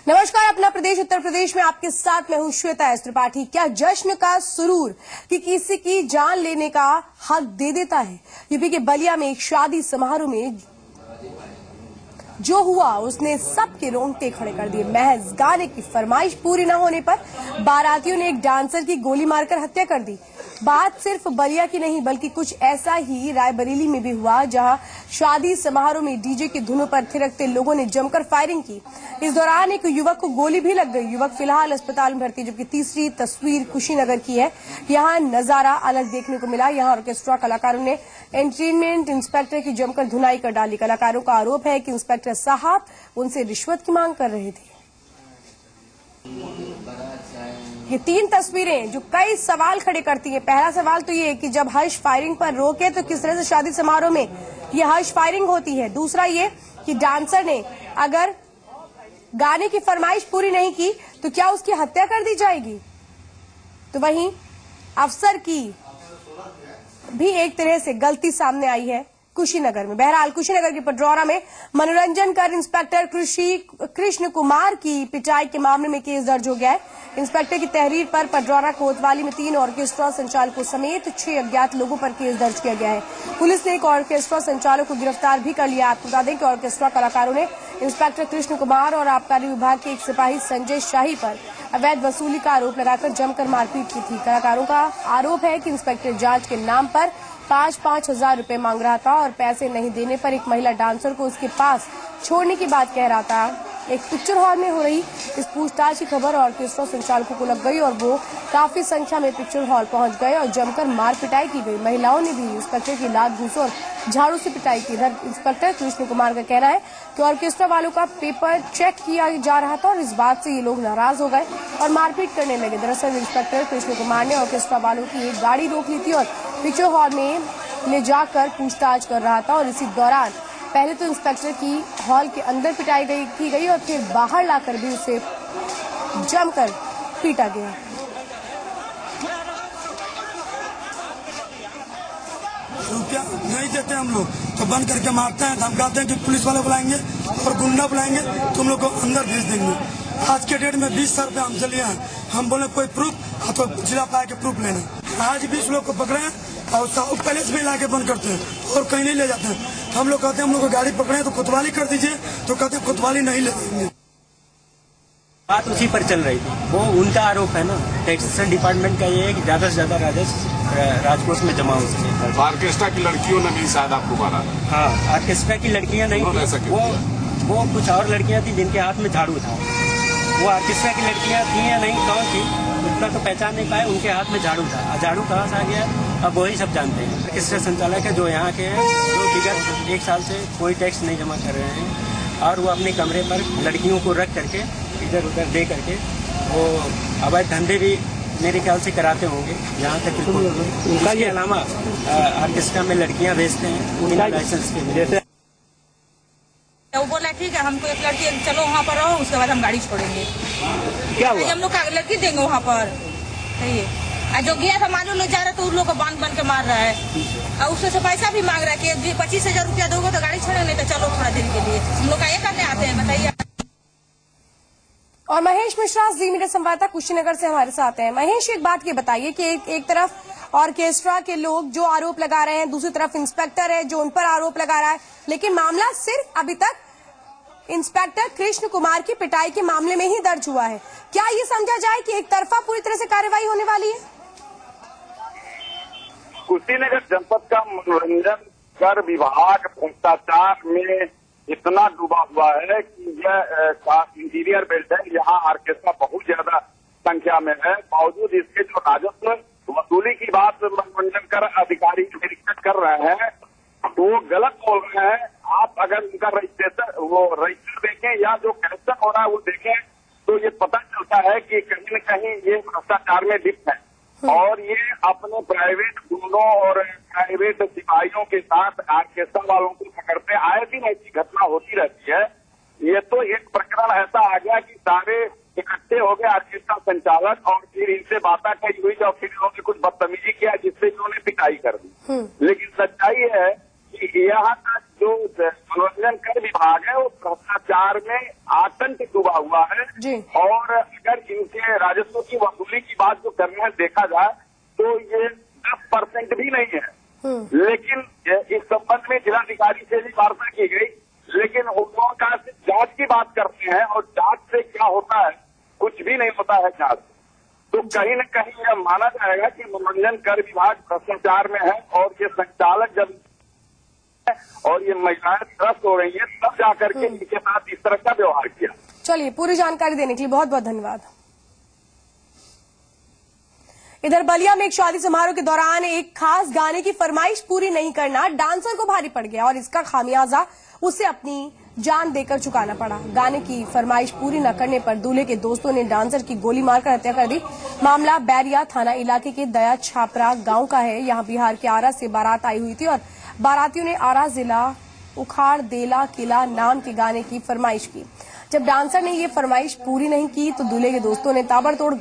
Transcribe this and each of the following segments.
नमस्कार, अपना प्रदेश उत्तर प्रदेश में आपके साथ मैं हूं श्वेता एस त्रिपाठी। क्या जश्न का सुरूर कि किसी की जान लेने का हक दे देता है। यूपी के बलिया में एक शादी समारोह में जो हुआ उसने सबके रोंगटे खड़े कर दिए। महज गाने की फरमाइश पूरी न होने पर बारातियों ने एक डांसर की गोली मारकर हत्या कर दी। बात सिर्फ बलिया की नहीं बल्कि कुछ ऐसा ही रायबरेली में भी हुआ, जहां शादी समारोह में डीजे की धुनों पर थिरकते लोगों ने जमकर फायरिंग की। इस दौरान एक युवक को गोली भी लग गई। युवक फिलहाल अस्पताल में भर्ती, जबकि तीसरी तस्वीर कुशीनगर की है। यहाँ नजारा अलग देखने को मिला। यहाँ ऑर्केस्ट्रा कलाकारों ने एंटरटेनमेंट इंस्पेक्टर की जमकर धुनाई कर डाली। कलाकारों का आरोप है कि इंस्पेक्टर साहब उनसे रिश्वत की मांग कर रहे थे। ये तीन तस्वीरें जो कई सवाल खड़े करती है। पहला सवाल तो ये कि जब हर्ष फायरिंग पर रोके तो किस तरह से शादी समारोह में ये हर्ष फायरिंग होती है। दूसरा ये कि डांसर ने अगर गाने की फरमाइश पूरी नहीं की तो क्या उसकी हत्या कर दी जाएगी। तो वहीं अफसर की भी एक तरह से गलती सामने आई है कुशीनगर में। बहरहाल कुशीनगर के पटरौरा में मनोरंजन कर इंस्पेक्टर कृष्ण कुमार की पिटाई के मामले में केस दर्ज हो गया है। इंस्पेक्टर की तहरीर पर पटरौरा कोतवाली में 3 ऑर्केस्ट्रा संचालकों समेत 6 अज्ञात लोगों पर केस दर्ज किया गया है। पुलिस ने एक ऑर्केस्ट्रा संचालक को गिरफ्तार भी कर लिया। आपको बता दें कि ऑर्केस्ट्रा कलाकारों ने इंस्पेक्टर कृष्ण कुमार और आबकारी विभाग के एक सिपाही संजय शाही पर अवैध वसूली का आरोप लगाकर जमकर मारपीट की थी। कलाकारों का आरोप है कि इंस्पेक्टर जांच के नाम पर 5-5 हजार रुपए मांग रहा था और पैसे नहीं देने पर एक महिला डांसर को उसके पास छोड़ने की बात कह रहा था। एक पिक्चर हॉल में हो रही इस पूछताछ की खबर ऑर्केस्ट्रा संचालकों को लग गई और वो काफी संख्या में पिक्चर हॉल पहुंच गए और जमकर मार पिटाई की गई। महिलाओं ने भी इंस्पेक्टर की लात घूंसों और झाड़ू से पिटाई की। इधर इंस्पेक्टर कृष्ण कुमार का कहना है कि ऑर्केस्ट्रा वालों का पेपर चेक किया जा रहा था और इस बात से ये लोग नाराज हो गए और मारपीट करने लगे। दरअसल इंस्पेक्टर कृष्ण कुमार ने ऑर्केस्ट्रा वालों की एक गाड़ी रोक ली थी और पिक्चर हॉल में ले जाकर पूछताछ कर रहा था और इसी दौरान पहले तो इंस्पेक्टर की हॉल के अंदर पिटाई की गई और फिर बाहर लाकर भी उसे जमकर पीटा गया। रुपया नहीं देते हम लोग तो बंद करके मारते हैं, धमकाते हैं कि पुलिस वाले बुलाएंगे और गुंडा बुलाएंगे तुम लोग को अंदर भेज देंगे। आज के डेट में 20 रुपये हमसे लिए हैं। हम बोले कोई प्रूफ तो जिला पाए के प्रूफ लेना। आज 20 लोग को पकड़े हैं और साउथ पैलेस में लाके बंद करते हैं और कहीं नहीं ले जाते हैं। हम लोग कहते हैं हम लोग को गाड़ी पकड़े तो कोतवाली कर दीजिए, तो कहते हैं कोतवाली नहीं ले देंगे। बात उसी पर चल रही थी। वो उनका आरोप है ना, टैक्सेशन डिपार्टमेंट का ये है कि ज्यादा से ज्यादा राजस्व राजकोष में जमा हो सके। ऑर्केस्ट्रा की लड़कियों ने भी शायद आपको मारा। हाँ, ऑर्केस्ट्रा की लड़कियां नहीं थी, वो कुछ और लड़कियां थी जिनके हाथ में झाड़ू था। वो ऑर्केस्ट्रा की लड़कियां थी या नहीं, कौन थी उतना तो पहचान नहीं पाए। उनके हाथ में झाड़ू था। झाड़ू कहाँ से आ गया अब वही सब जानते हैं। ऑर्केस्ट्रा संचालक है जो यहाँ के हैं, जो विगत 1 साल से कोई टैक्स नहीं जमा कर रहे हैं और वो अपने कमरे पर लड़कियों को रख करके इधर उधर दे करके वो अवैध धंधे भी मेरे ख्याल से कराते होंगे। यहाँ तक उनका के अलावा ऑर्केस्ट्रा में लड़कियाँ भेजते हैं बिना लाइसेंस के। वो बोला ठीक है, हमको एक लड़की चलो वहाँ पर रहो, उसके बाद हम गाड़ी छोड़ेंगे। क्या हुआ? हम लोग का लड़की देंगे वहाँ पर। सही है। जो गया था मालूम नहीं जा रहा तो उन लोग को बांध के मार रहा है और उससे पैसा भी मांग रहा है कि 25 हजार रुपया दोगे तो गाड़ी छोड़ेंगे, नहीं तो चलो थोड़ा देर के लिए। हम लोग का ये करने आते हैं, बताइए। और महेश मिश्रा जी मेरे संवाददाता कुशीनगर से हमारे साथ हैं। महेश, एक बात ये बताइए कि एक तरफ ऑर्केस्ट्रा के लोग जो आरोप लगा रहे हैं, दूसरी तरफ इंस्पेक्टर है जो उन पर आरोप लगा रहा है, लेकिन मामला सिर्फ अभी तक इंस्पेक्टर कृष्ण कुमार की पिटाई के मामले में ही दर्ज हुआ है। क्या ये समझा जाए कि एक तरफा पूरी तरह से कार्रवाई होने वाली है? कुशीनगर जनपद का मनोरंजन कर विभाग भ्रष्टाचार में इतना डूबा हुआ है कि यह इंटीरियर बिल्डिंग यहाँ ऑर्केस्ट्रा बहुत ज्यादा संख्या में है। बावजूद इसके जो राजस्व वसूली की बात मनोरंजन कर अधिकारी निरीक्षक कर रहे हैं वो गलत बोल रहे हैं। आप अगर उनका रजिस्टर देखें या जो कनेक्शन हो रहा है वो देखें तो ये पता चलता है कि कहीं न कहीं ये भ्रष्टाचार में लिप्त है और ये अपने प्राइवेट गुंडों और प्राइवेट सिपाहियों के साथ ऑर्केस्ट्रा वालों को पकड़ते आए दिन ऐसी घटना होती रहती है। ये तो एक प्रकरण ऐसा आ गया कि सारे इकट्ठे हो गए ऑर्केस्ट्रा संचालक और फिर इनसे बाताखोरी हुई और फिर इन्होंने कुछ बदतमीजी किया जिससे इन्होंने पिटाई कर दी। लेकिन सच्चाई है कि यहाँ का जो मनोरंजन कर विभाग है वो भ्रष्टाचार में आतंक डूबा हुआ है। जी। और अगर इनके राजस्व की वसूली की बात जो करने में देखा जाए तो ये 10% भी नहीं है। लेकिन इस संबंध में जिलाधिकारी से भी वार्ता की गई, लेकिन उन लोगों का सिर्फ जांच की बात करते हैं और जांच से क्या होता है, कुछ भी नहीं होता है जांच। तो कहीं न कहीं यह माना जाएगा कि मनोरंजन कर विभाग भ्रष्टाचार में है और ये संचालक जब और ये महिलाएं त्रस्त हो रही है तब जाकर के इनके साथ इस तरह का व्यवहार किया। चलिए, पूरी जानकारी देने के लिए बहुत बहुत धन्यवाद। इधर बलिया में एक शादी समारोह के दौरान एक खास गाने की फरमाइश पूरी नहीं करना डांसर को भारी पड़ गया और इसका खामियाजा उसे अपनी जान देकर चुकाना पड़ा। गाने की फरमाइश पूरी न करने पर दूल्हे के दोस्तों ने डांसर की गोली मारकर हत्या कर दी। मामला बैरिया थाना इलाके के दया छापरा गांव का है। यहां बिहार के आरा से बारात आई हुई थी और बारातियों ने आरा जिला उखाड़ देला किला नाम के गाने की फरमाइश की। जब डांसर ने ये फरमाइश पूरी नहीं की तो दूल्हे के दोस्तों ने ताबड़तोड़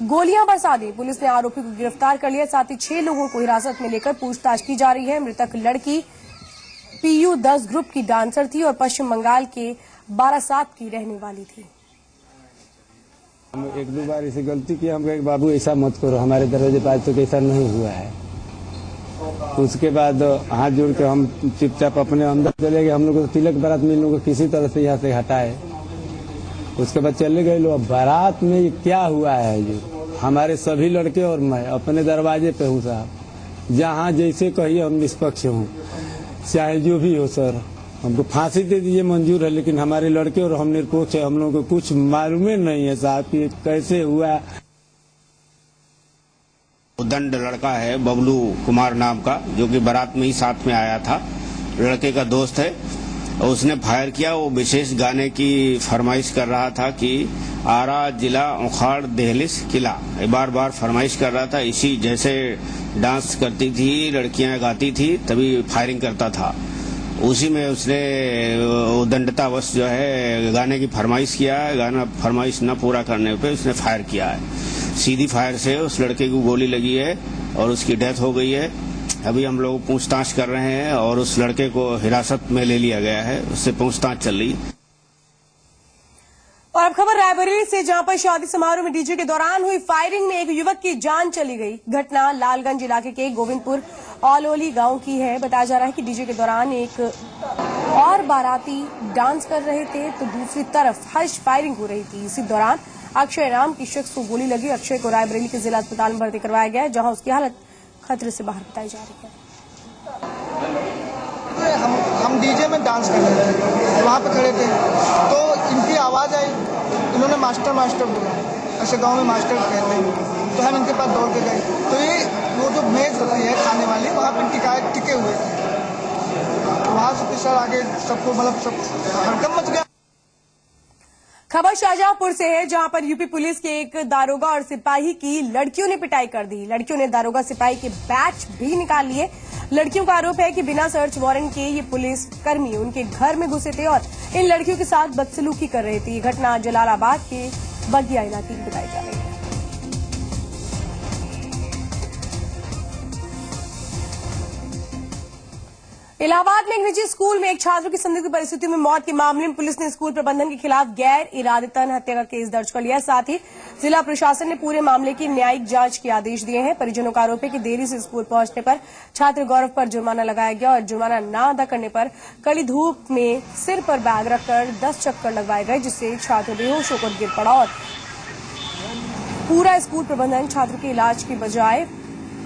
गोलियां बरसा दी। पुलिस ने आरोपी को गिरफ्तार कर लिया। साथ ही 6 लोगों को हिरासत में लेकर पूछताछ की जा रही है। मृतक लड़की PU10 ग्रुप की डांसर थी और पश्चिम बंगाल के बारासात की रहने वाली थी। हम 1-2 बार ऐसी गलती की, हम कहे बाबू ऐसा मत करो, हमारे दरवाजे पर आज तो ऐसा नहीं हुआ है। उसके बाद हाथ जोड़ के हम चुपचाप अपने अंदर चले गए। हम लोग को तिलक बारात में इन लोगों को किसी तरह से यहाँ से हटाए। उसके बाद चले गए लोग। बारात में क्या हुआ है, जो हमारे सभी लड़के और मैं अपने दरवाजे पे हूँ साहब। जहाँ जैसे कहिए हम निष्पक्ष हूँ, चाहे जो भी हो सर। हमको फांसी दे दीजिए मंजूर है, लेकिन हमारे लड़के और हम निरपक्ष है। हम लोगों को कुछ मालूम नहीं है साहब कि कैसे हुआ। दंड लड़का है बबलू कुमार नाम का, जो कि बारात में ही साथ में आया था, लड़के का दोस्त है। उसने फायर किया। वो विशेष गाने की फरमाइश कर रहा था कि आरा जिला उखाड़ देहलिस किला, बार बार फरमाइश कर रहा था। इसी जैसे डांस करती थी लड़कियां गाती थी तभी फायरिंग करता था। उसी में उसने दंडतावश जो है गाने की फरमाइश किया है। गाना फरमाइश न पूरा करने पे उसने फायर किया है। सीधी फायर से उस लड़के को गोली लगी है और उसकी डेथ हो गई है। अभी हम लोग पूछताछ कर रहे हैं और उस लड़के को हिरासत में ले लिया गया है। उससे पूछताछ चल रही है। और अब खबर रायबरेली से, जहां पर शादी समारोह में डीजे के दौरान हुई फायरिंग में एक युवक की जान चली गई। घटना लालगंज इलाके के गोविंदपुर औलोली गांव की है। बताया जा रहा है कि डीजे के दौरान एक और बाराती डांस कर रहे थे तो दूसरी तरफ हर्ष फायरिंग हो रही थी। इसी दौरान अक्षय नाम की शख्स को गोली लगी। अक्षय को रायबरेली के जिला अस्पताल में भर्ती करवाया गया है, जहां उसकी हालत खतरे से बाहर बताई जा रही है। हम डीजे में डांस कर रहे थे, वहाँ पे खड़े थे तो इनकी आवाज़ आई। इन्होंने मास्टर मास्टर बोला, ऐसे गांव में मास्टर कहते हैं। तो हम इनके पास दौड़ के गए तो ये वो जो मेज होती है खाने वाली, वहाँ पे इनकी गाय टिके हुए थे। वहाँ से सर आगे सबको मतलब सब हड़कंप मच गया। खबर शाहजहांपुर से है, जहां पर यूपी पुलिस के एक दारोगा और सिपाही की लड़कियों ने पिटाई कर दी। लड़कियों ने दारोगा सिपाही के बैच भी निकाल लिए। लड़कियों का आरोप है कि बिना सर्च वारंट के ये पुलिस कर्मी उनके घर में घुसे थे और इन लड़कियों के साथ बदसलूकी कर रहे थे। ये घटना जलालाबाद के बगिया इलाके की बताई जा रही है। इलाहाबाद में एक निजी स्कूल में एक छात्र की संदिग्ध परिस्थितियों में मौत के मामले में पुलिस ने स्कूल प्रबंधन के खिलाफ गैर इरादतन हत्या का केस दर्ज कर लिया है। साथ ही जिला प्रशासन ने पूरे मामले की न्यायिक जांच के आदेश दिए हैं। परिजनों का आरोप है कि देरी से स्कूल पहुंचने पर छात्र गौरव पर जुर्माना लगाया गया और जुर्माना न अदा करने पर कड़ी धूप में सिर पर बैग रखकर 10 चक्कर लगवाए गए, जिससे छात्र बेहोश होकर गिर पड़ा और पूरा स्कूल प्रबंधन छात्र के इलाज की बजाय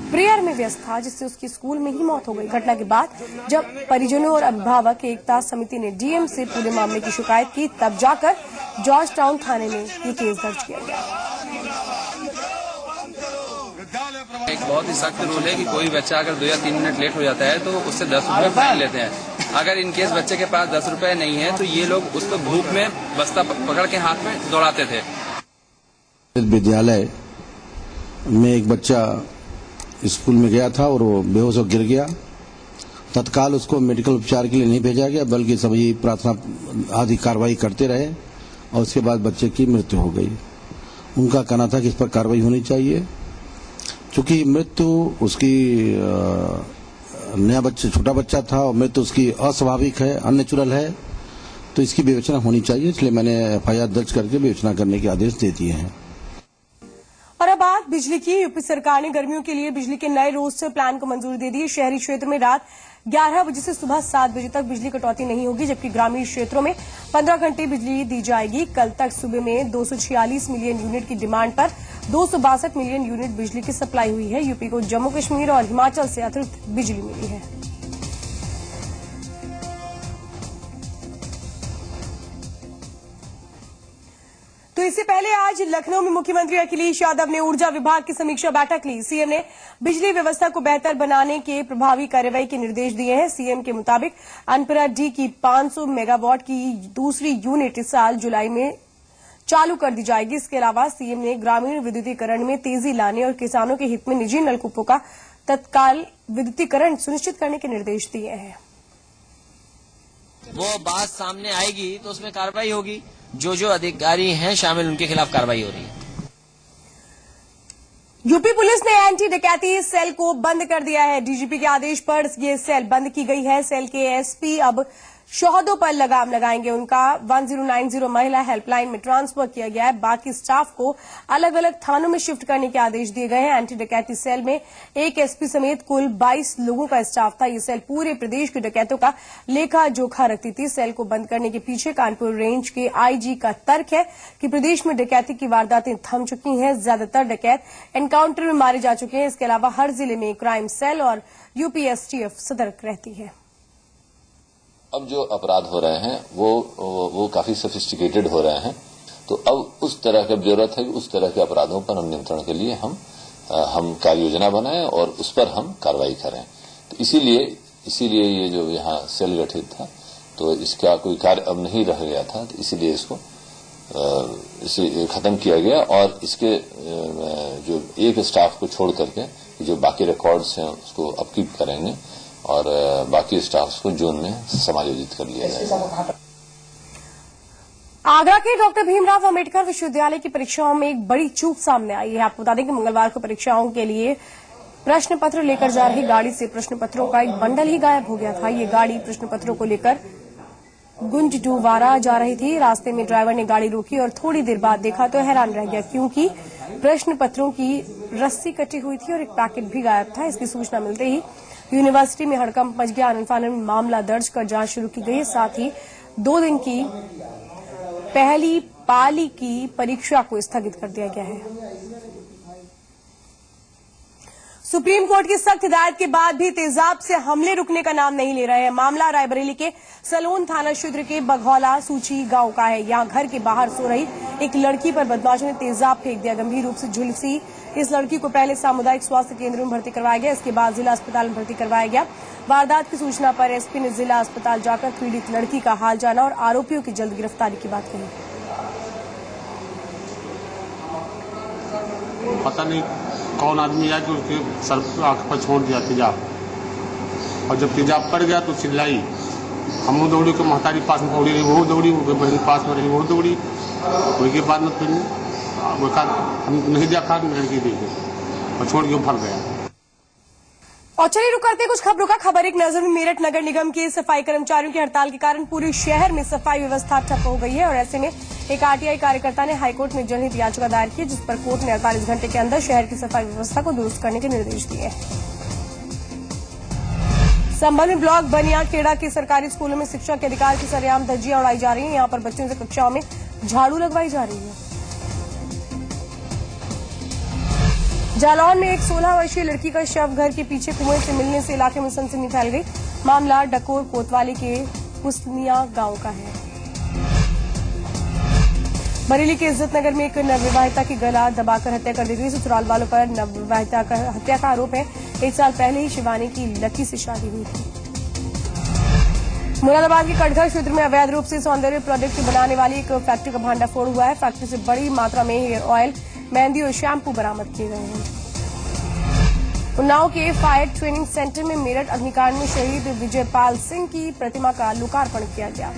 प्रेयर में व्यस्त था, जिससे उसकी स्कूल में ही मौत हो गई। घटना के बाद जब परिजनों और अभिभावक एकता समिति ने डीएम से पूरे मामले की शिकायत की, तब जाकर जॉर्ज टाउन थाने में ये केस दर्ज किया गया। एक बहुत ही सख्त रूल है कि कोई बच्चा अगर 2 या 3 मिनट लेट हो जाता है तो उससे 10 रुपए फाइन लेते हैं। अगर इनकेस बच्चे के पास 10 रुपए नहीं है तो ये लोग उसको धूप में बस्ता पकड़ के हाथ में दौड़ाते थे। विद्यालय में एक बच्चा स्कूल में गया था और वो बेहोश होकर गिर गया। तत्काल उसको मेडिकल उपचार के लिए नहीं भेजा गया, बल्कि सभी प्रार्थना आदि कार्रवाई करते रहे और उसके बाद बच्चे की मृत्यु हो गई। उनका कहना था कि इस पर कार्रवाई होनी चाहिए, क्योंकि मृत्यु उसकी नया बच्चा छोटा बच्चा था और मृत्यु उसकी अस्वाभाविक है, अननेचुरल है। तो इसकी विवेचना होनी चाहिए, इसलिए मैंने FIR दर्ज करके विवेचना करने के आदेश दे दिए हैं। और अब बात बिजली की। यूपी सरकार ने गर्मियों के लिए बिजली के नए रोस्टर प्लान को मंजूरी दे दी। शहरी क्षेत्र में रात 11 बजे से सुबह 7 बजे तक बिजली कटौती नहीं होगी, जबकि ग्रामीण क्षेत्रों में 15 घंटे बिजली दी जाएगी। कल तक सूबे में 246 मिलियन यूनिट की डिमांड पर 262 मिलियन यूनिट बिजली की सप्लाई हुई है। यूपी को जम्मू कश्मीर और हिमाचल से अतिरिक्त बिजली मिली है। तो इससे पहले आज लखनऊ में मुख्यमंत्री अखिलेश यादव ने ऊर्जा विभाग की समीक्षा बैठक ली। सीएम ने बिजली व्यवस्था को बेहतर बनाने के प्रभावी कार्रवाई के निर्देश दिए हैं। सीएम के मुताबिक अनपुरा डी की 500 मेगावाट की दूसरी यूनिट इस साल जुलाई में चालू कर दी जाएगी। इसके अलावा सीएम ने ग्रामीण विद्युतीकरण में तेजी लाने और किसानों के हित में निजी नलकूपों का तत्काल विद्युतीकरण सुनिश्चित करने के निर्देश दिए हैं। वो बात सामने आएगी तो उसमें कार्रवाई होगी। जो अधिकारी हैं शामिल उनके खिलाफ कार्रवाई हो रही है। यूपी पुलिस ने एंटी डकैती सेल को बंद कर दिया है। डीजीपी के आदेश पर यह सेल बंद की गई है। सेल के एसपी अब शोहदों पर लगाम लगाएंगे। उनका 1090 महिला हेल्पलाइन में ट्रांसफर किया गया है। बाकी स्टाफ को अलग अलग थानों में शिफ्ट करने के आदेश दिए गए हैं। एंटी डकैती सेल में एक एसपी समेत कुल 22 लोगों का स्टाफ था। ये सेल पूरे प्रदेश के डकैतों का लेखा जोखा रखती थी। सेल को बंद करने के पीछे कानपुर रेंज के आईजी का तर्क है कि प्रदेश में डकैती की वारदातें थम चुकी हैं। ज्यादातर डकैत एनकाउंटर में मारे जा चुके हैं। इसके अलावा हर जिले में क्राइम सेल और यूपी एसटीएफ सतर्क रहती है। अब जो अपराध हो रहे हैं वो काफी सोफिस्टिकेटेड हो रहे हैं, तो अब उस तरह की जरूरत है कि उस तरह के अपराधों पर हम नियंत्रण के लिए हम कार्य योजना बनाएं और उस पर हम कार्रवाई करें। तो इसीलिए ये जो यहाँ सेल गठित था, तो इसका कोई कार्य अब नहीं रह गया था, तो इसीलिए इसको इसे खत्म किया गया और इसके जो एक स्टाफ को छोड़ करके जो बाकी रिकॉर्ड्स हैं उसको अपकीप करेंगे और बाकी स्टाफ को जोन में समायोजित कर लिया जाएगा। आगरा के डॉक्टर भीमराव अंबेडकर विश्वविद्यालय की परीक्षाओं में एक बड़ी चूक सामने आई है। आपको बता दें कि मंगलवार को परीक्षाओं के लिए प्रश्न पत्र लेकर जा रही गाड़ी से प्रश्न पत्रों का एक बंडल ही गायब हो गया था। ये गाड़ी प्रश्न पत्रों को लेकर गुंजडुवारा जा रही थी। रास्ते में ड्राइवर ने गाड़ी रोकी और थोड़ी देर बाद देखा तो हैरान रह गया, क्योंकि प्रश्न पत्रों की रस्सी कटी हुई थी और एक पैकेट भी गायब था। इसकी सूचना मिलते ही यूनिवर्सिटी में हड़कंप मच गया। आनंद फानन में मामला दर्ज कर जांच शुरू की गई। साथ ही 2 दिन की पहली पाली की परीक्षा को स्थगित कर दिया गया है। सुप्रीम कोर्ट की सख्त हिदायत के बाद भी तेजाब से हमले रुकने का नाम नहीं ले रहे हैं। मामला रायबरेली के सलोन थाना क्षेत्र के बघौला सूची गांव का है। यहां घर के बाहर सो रही एक लड़की पर बदमाशों ने तेजाब फेंक दिया। गंभीर रूप से झुलसी इस लड़की को पहले सामुदायिक स्वास्थ्य केंद्र में भर्ती करवाया गया। इसके बाद जिला अस्पताल में भर्ती करवाया गया। वारदात की सूचना पर एसपी ने जिला अस्पताल जाकर पीड़ित लड़की का हाल जाना और आरोपियों की जल्द गिरफ्तारी की बात कही। पता नहीं कौन आदमी आया कि उसके सर आंख पर छोड़ दिया तेजाब, और जब तेजाब पड़ गया तो चिल्लाई। हम दौड़ी के महतारी पास में दौड़ी रही, वो दौड़ी, बहन पास में रही, वो दौड़ी। उसके बाद में फिर हम नहीं देखा, लड़की देखे और छोड़ के भाग गया। और चलिए रुक करते कुछ खबरों का। खबर एक नजर में मेरठ नगर निगम के सफाई कर्मचारियों की हड़ताल के कारण पूरे शहर में सफाई व्यवस्था ठप हो गई है और ऐसे में एक आरटीआई कार्यकर्ता ने हाईकोर्ट में जनहित याचिका दायर की, जिस पर कोर्ट ने 48 घंटे के अंदर शहर की सफाई व्यवस्था को दुरुस्त करने के निर्देश दिए। संभल में ब्लॉक बनियाखेड़ा के सरकारी स्कूलों में शिक्षा के अधिकार की सरेआम धज्जियां उड़ाई जा रही हैं। यहां पर बच्चों से कक्षाओं में झाड़ू लगवाई जा रही है। जालौन में एक 16 वर्षीय लड़की का शव घर के पीछे कुएं से मिलने से इलाके में सनसनी फैल गई। मामला डकोर कोतवाली के हुस्निया गांव का है। बरेली के इज्जत नगर में एक नवविवाहिता की गला दबाकर हत्या कर दी गई। ससुराल वालों पर नवविवाहिता का हत्या का आरोप है। 1 साल पहले ही शिवानी की लकी से शादी हुई थी। मुरादाबाद के कटघर क्षेत्र में अवैध रूप से सौंदर्य प्रोडक्ट बनाने वाली एक फैक्ट्री का भांडाफोड़ हुआ है। फैक्ट्री से बड़ी मात्रा में हेयर ऑयल, मेहंदी और शैम्पू बरामद किए गए हैं। उन्नाव के फायर ट्रेनिंग सेंटर में मेरठ अग्निकांड में शहीद विजयपाल सिंह की प्रतिमा का लोकार्पण किया गया।